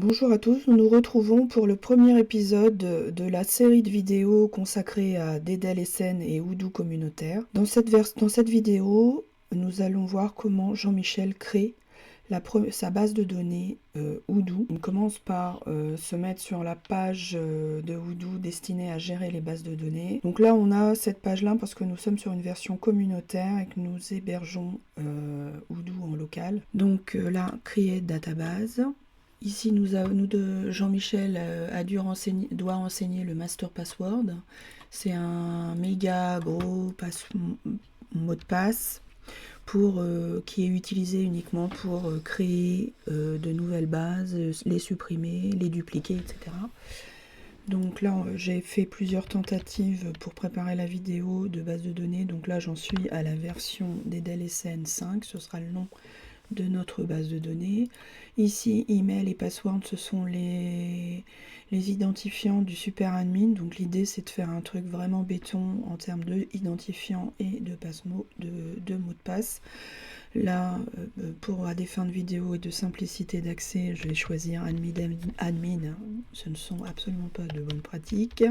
Bonjour à tous, nous nous retrouvons pour le premier épisode de la série de vidéos consacrée à DDLSN et Odoo communautaire. Dans cette vidéo, nous allons voir comment Jean-Michel crée sa base de données Odoo. On commence par se mettre sur la page de Odoo destinée à gérer les bases de données. Donc là, on a cette page-là parce que nous sommes sur une version communautaire et que nous hébergeons Odoo en local. Donc là, créer database. Ici, Jean-Michel doit renseigner le master password. C'est un méga gros mot de passe qui est utilisé uniquement pour créer de nouvelles bases, les supprimer, les dupliquer, etc. Donc là, j'ai fait plusieurs tentatives pour préparer la vidéo de base de données. Donc là, j'en suis à la version DDLSN 5, ce sera le nom de notre base de données. Ici, email et password, ce sont les identifiants du super admin. Donc l'idée, c'est de faire un truc vraiment béton en termes de identifiant et de mots de passe. Là, à des fins de vidéo et de simplicité d'accès, je vais choisir admin. Ce ne sont absolument pas de bonnes pratiques.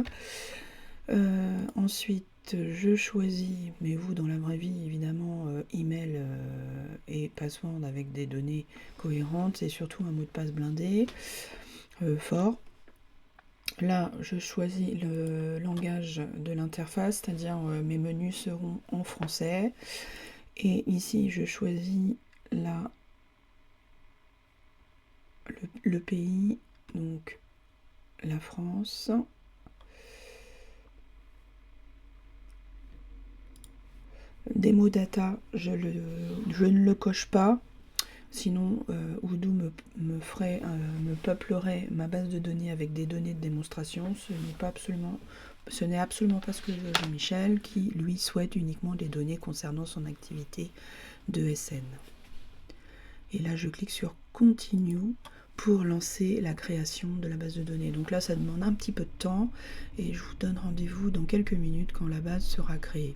Ensuite, je choisis, mais vous dans la vraie vie évidemment, email et password avec des données cohérentes et surtout un mot de passe blindé, fort. Là, je choisis le langage de l'interface, c'est-à-dire mes menus seront en français. Et ici, je choisis le pays, donc la France. Démo data, je ne le coche pas, sinon Odoo me peuplerait ma base de données avec des données de démonstration. Ce n'est absolument pas ce que veut Jean-Michel, qui lui souhaite uniquement des données concernant son activité de SN. Et là, je clique sur Continue pour lancer la création de la base de données. Donc là, ça demande un petit peu de temps et je vous donne rendez-vous dans quelques minutes quand la base sera créée.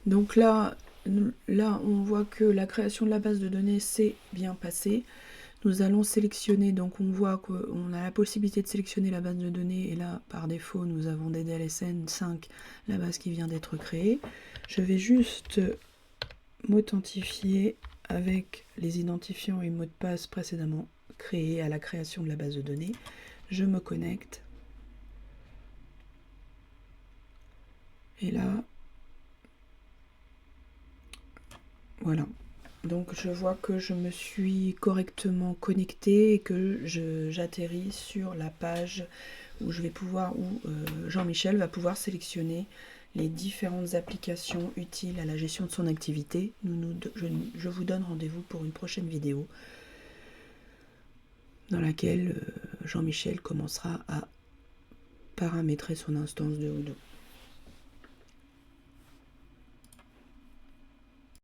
Donc là, on voit que la création de la base de données s'est bien passée. Nous allons sélectionner, donc on voit qu'on a la possibilité de sélectionner la base de données, et là, par défaut, nous avons DDLSN 5, la base qui vient d'être créée. Je vais juste m'authentifier avec les identifiants et mots de passe précédemment créés à la création de la base de données. Je me connecte. Et là, voilà. Donc je vois que je me suis correctement connectée et que j'atterris sur la page où Jean-Michel va pouvoir sélectionner les différentes applications utiles à la gestion de son activité. Je vous donne rendez-vous pour une prochaine vidéo dans laquelle Jean-Michel commencera à paramétrer son instance de Odoo.